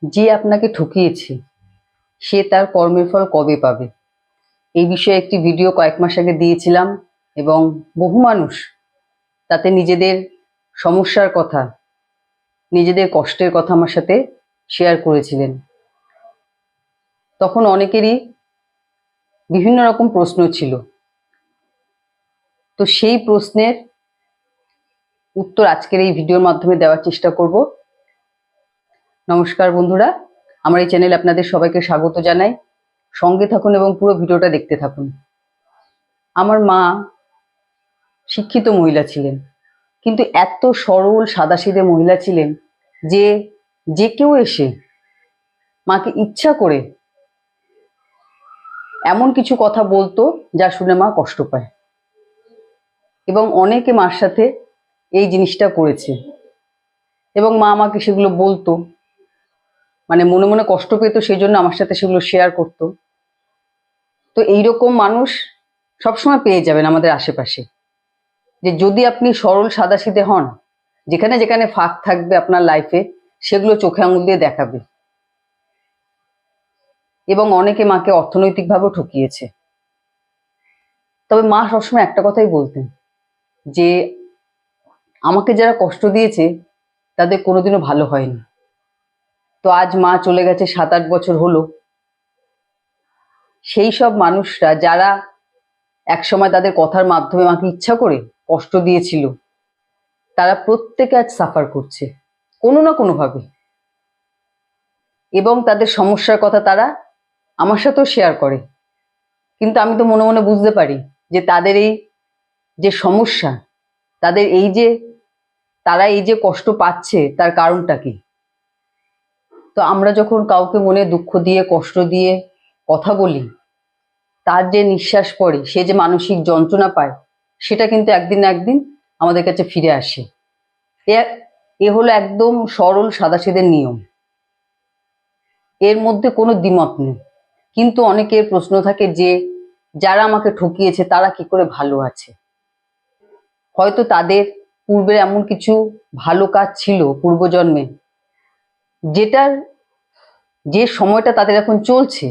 যে আপনাকে ঠকিয়েছে সে তার কর্মের ফল কবে পাবে, এই বিষয়ে একটি ভিডিও কয়েক মাস আগে দিয়েছিলাম এবং বহু মানুষ তাতে নিজেদের সমস্যার কথা, নিজেদের কষ্টের কথা আমার সাথে শেয়ার করেছিলেন। তখন অনেকেরই বিভিন্ন রকম প্রশ্ন ছিল, তো সেই প্রশ্নের উত্তর আজকের এই ভিডিওর মাধ্যমে দেওয়ার চেষ্টা করব। নমস্কার বন্ধুরা, আমার এই চ্যানেলে আপনাদের সবাইকে স্বাগত জানাই। সঙ্গে থাকুন এবং পুরো ভিডিওটা দেখতে থাকুন। আমার মা শিক্ষিত মহিলা ছিলেন, কিন্তু এত সরল সাদাসিধে মহিলা ছিলেন যে যে কেউ এসে মাকে ইচ্ছা করে এমন কিছু কথা বলতো যা শুনে মা কষ্ট পায়, এবং অনেকে মার সাথে এই জিনিসটা করেছে এবং মা আমাকে সেগুলো বলতো, মানে মনে মনে কষ্ট পেত, সেই জন্য আমার সাথে সেগুলো শেয়ার করতো। তো এইরকম মানুষ সবসময় পেয়ে যাবেন আমাদের আশেপাশে, যে যদি আপনি সরল সাদাসিধে হন, যেখানে যেখানে ফাঁক থাকবে আপনার লাইফে সেগুলো চোখে আঙুল দিয়ে দেখাবে। এবং অনেকে মাকে অর্থনৈতিকভাবেও ঠকিয়েছে। তবে মা সবসময় একটা কথাই বলতেন, যে আমাকে যারা কষ্ট দিয়েছে তাদের কোনোদিনও ভালো হয়নি। তো আজ মা চলে গেছে 7-8 বছর হলো। সেই সব মানুষরা যারা একসময় তাদের কথার মাধ্যমে মাকে ইচ্ছা করে কষ্ট দিয়েছিল, তারা প্রত্যেকে আজ সাফার করছে কোনো না কোনোভাবে, এবং তাদের সমস্যার কথা তারা আমার সাথেও শেয়ার করে। কিন্তু আমি তো মনে মনে বুঝতে পারি যে তাদের এই যে সমস্যা, তাদের এই যে তারা এই যে কষ্ট পাচ্ছে, তার কারণটা কি? তো আমরা যখন কাউকে মনে দুঃখ দিয়ে কষ্ট দিয়ে কথা বলি, তার যে নিঃশ্বাস পড়ে, সে যে মানসিক যন্ত্রণা পায়, সেটা কিন্তু একদিন না একদিন আমাদের কাছে ফিরে আসে। এ হলো একদম সরল সাদাসিধে নিয়ম, এর মধ্যে কোনো দ্বিমত নেই। কিন্তু অনেকের প্রশ্ন থাকে যে যারা আমাকে ঠকিয়েছে তারা কি করে ভালো আছে? হয়তো তাদের পূর্বে এমন কিছু ভালো কাজ ছিল পূর্বজন্মে, যেটার যে সময়টা তাদের এখন চলছে,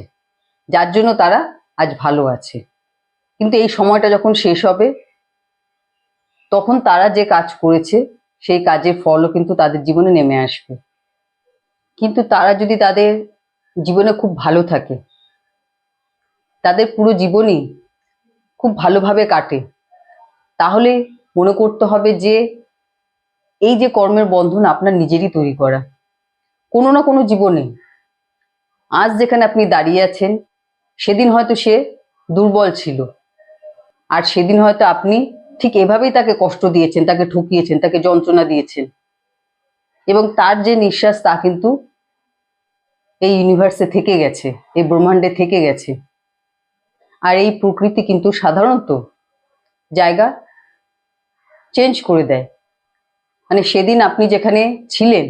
যার জন্য তারা আজ ভালো আছে। কিন্তু এই সময়টা যখন শেষ হবে, তখন তারা যে কাজ করেছে সেই কাজের ফলও কিন্তু তাদের জীবনে নেমে আসবে। কিন্তু তারা যদি তাদের জীবনে খুব ভালো থাকে, তাদের পুরো জীবনই খুব ভালোভাবে কাটে, তাহলে মনে করতে হবে যে এই যে কর্মের বন্ধন আপনার নিজেরই তৈরি করা। কোনো না কোনো জীবনে আজ যেখানে আপনি দাঁড়িয়ে আছেন, সেদিন হয়তো সে দুর্বল ছিল, আর সেদিন হয়তো আপনি ঠিক এভাবেই তাকে কষ্ট দিয়েছেন, তাকে ঠকিয়েছেন, তাকে যন্ত্রণা দিয়েছেন, এবং তার যে নিঃশ্বাস তা কিন্তু এই ইউনিভার্সে থেকে গেছে, এই ব্রহ্মাণ্ডে থেকে গেছে। আর এই প্রকৃতি কিন্তু সাধারণত জায়গা চেঞ্জ করে দেয়, মানে সেদিন আপনি যেখানে ছিলেন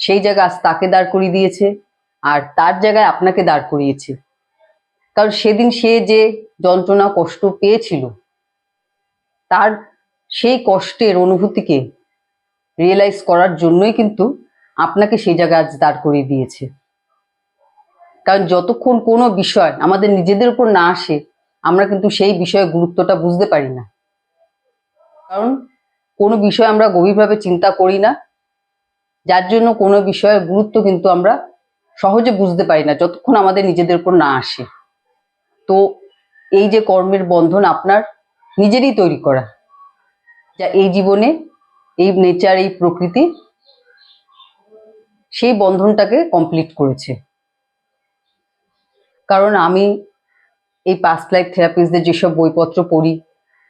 সেই জায়গা আজ তাকে দাঁড় করিয়ে দিয়েছে, আর তার জায়গায় আপনাকে দাঁড় করিয়েছে। কারণ সেদিন সে যে যন্ত্রণা কষ্ট পেয়েছিল, তার সেই কষ্টের অনুভূতিকে রিয়েলাইজ করার জন্যই কিন্তু আপনাকে সেই জায়গায় আজ দাঁড় করিয়ে দিয়েছে। কারণ যতক্ষণ কোনো বিষয় আমাদের নিজেদের উপর না আসে, আমরা কিন্তু সেই বিষয়ে গুরুত্বটা বুঝতে পারি না। কারণ কোনো বিষয় আমরা গভীরভাবে চিন্তা করি না, যার জন্য কোনো বিষয়ের গুরুত্ব কিন্তু আমরা সহজে বুঝতে পারি না যতক্ষণ আমাদের নিজেদের উপর না আসে। তো এই যে কর্মের বন্ধন আপনার নিজেরই তৈরি করা, যা এই জীবনে এই নেচার, এই প্রকৃতি সেই বন্ধনটাকে কমপ্লিট করেছে। কারণ আমি এই পাস্ট লাইফ থেরাপিস্টদের যেসব বইপত্র পড়ি,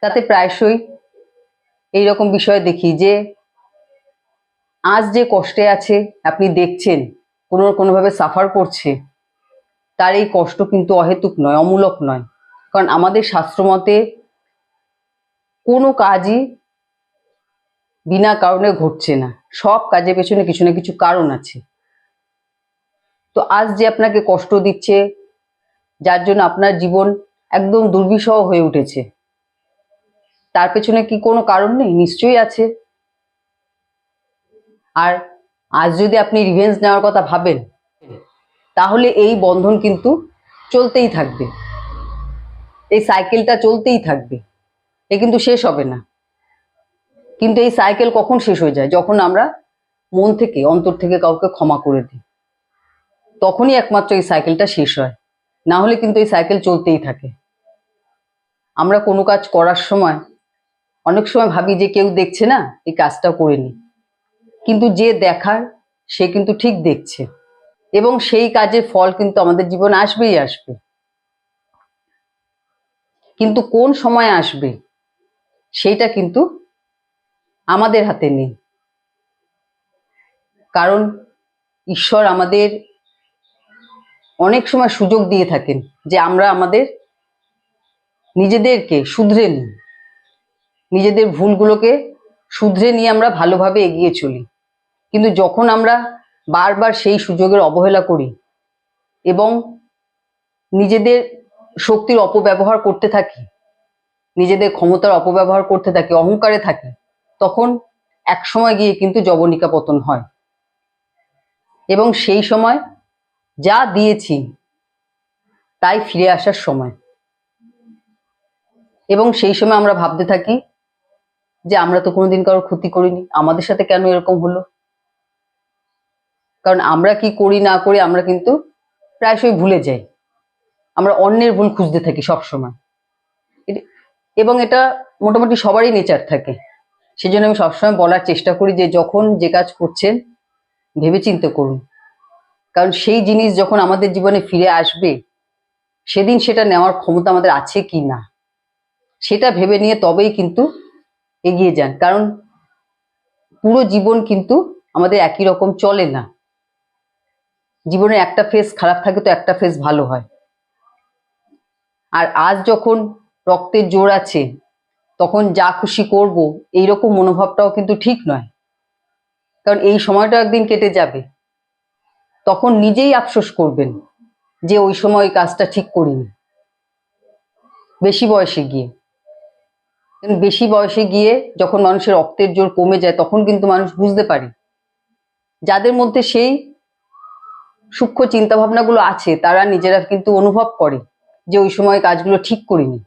তাতে প্রায়শই এইরকম বিষয় দেখি যে আজ যে কষ্টে আছে, আপনি দেখছেন কোনো না কোনোভাবে সাফার করছে, তার এই কষ্ট কিন্তু অহেতুক নয়, অমূলক নয়। কারণ আমাদের শাস্ত্রমতে কোনো কাজই বিনা কারণে ঘটছে না, সব কাজের পেছনে কিছু না কিছু কারণ আছে। তো আজ যে আপনাকে কষ্ট দিচ্ছে, যার জন্য আপনার জীবন একদম দুর্বিষহ হয়ে উঠেছে, তার পেছনে কি কোনো কারণ নেই? নিশ্চয়ই আছে। আর আজ যদি আপনি রিভেঞ্জ নেওয়ার কথা ভাবেন, তাহলে এই বন্ধন কিন্তু চলতেই থাকবে, এই সাইকেলটা চলতেই থাকবে, এ কিন্তু শেষ হবে না। কিন্তু এই সাইকেল কখন শেষ হয়ে যায়? যখন আমরা মন থেকে, অন্তর থেকে কাউকে ক্ষমা করে দিই, তখনই একমাত্র এই সাইকেলটা শেষ হয়। না হলে কিন্তু এই সাইকেল চলতেই থাকে। আমরা কোনো কাজ করার সময় অনেক সময় ভাবি যে কেউ দেখছে না, এই কাজটা করে নি, কিন্তু যে দেখার সে কিন্তু ঠিক দেখছে, এবং সেই কাজের ফল কিন্তু আমাদের জীবনে আসবেই আসবে। কিন্তু কোন সময় আসবে সেইটা কিন্তু আমাদের হাতে নেই। কারণ ঈশ্বর আমাদের অনেক সময় সুযোগ দিয়ে থাকেন যে আমরা আমাদের নিজেদেরকে শুধরে নিই, নিজেদের ভুলগুলোকে শুধরে নিয়ে আমরা ভালোভাবে এগিয়ে চলি। কিন্তু যখন আমরা বারবার সেই সুযোগের অবহেলা করি এবং নিজেদের শক্তির অপব্যবহার করতে থাকি, নিজেদের ক্ষমতার অপব্যবহার করতে থাকি, অহংকারে থাকি, তখন এক সময় গিয়ে কিন্তু জবনিকা পতন হয়। এবং সেই সময় যা দিয়েছি তাই ফিরে আসার সময়। এবং সেই সময় আমরা ভাবতে থাকি যে আমরা তো কোনোদিন কারোর ক্ষতি করিনি, আমাদের সাথে কেন এরকম হলো? কারণ আমরা কি করি না করি আমরা কিন্তু প্রায়শই ভুলে যাই। আমরা অন্যের ভুল খুঁজতে থাকি সবসময়, এবং এটা মোটামুটি সবারই নেচার থাকে। সেজন্য আমি সবসময় বলার চেষ্টা করি যে যখন যে কাজ করছেন ভেবেচিন্তে করুন। কারণ সেই জিনিস যখন আমাদের জীবনে ফিরে আসবে, সেদিন সেটা নেওয়ার ক্ষমতা আমাদের আছে কি না সেটা ভেবে নিয়ে তবেই কিন্তু এগিয়ে যান। কারণ পুরো জীবন কিন্তু আমাদের একই রকম চলে না। জীবনের একটা ফেজ খারাপ থাকে তো একটা ফেজ ভালো হয়। আর আজ যখন রক্তের জোর আছে তখন যা খুশি করব এইরকম মনোভাবটাও কিন্তু ঠিক নয়। কারণ এই সময়টা একদিন কেটে যাবে, তখন নিজেই আফসোস করবেন যে ওই সময় ওই কাজটা ঠিক করিনি। বেশি বয়সে গিয়ে, বেশি বয়সে গিয়ে যখন মানুষের রক্তের জোর কমে যায় তখন কিন্তু মানুষ বুঝতে পারে, যাদের মধ্যে সেই সূক্ষ্ম চিন্তা ভাবনাগুলো আছে তারা নিজেরা কিন্তু অনুভব করে যে ওই সময় কাজগুলো ঠিক করিনি।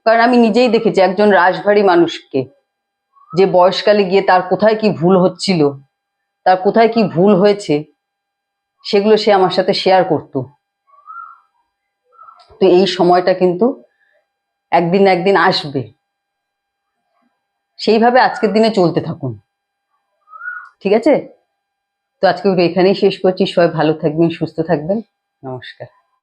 কারণ আমি নিজেই দেখেছি একজন রাশভারী মানুষকে, যে বয়সকালে গিয়ে তার কোথায় কি ভুল হচ্ছিল, তার কোথায় কি ভুল হয়েছে, সেগুলো সে আমার সাথে শেয়ার করতো। তো এই সময়টা কিন্তু একদিন না একদিন আসবে। সেইভাবে আজকের দিনে চলতে থাকুন, ঠিক আছে? তো আজকে এখানেই শেষ করছি। সবাই ভালো থাকবেন, সুস্থ থাকবেন। নমস্কার।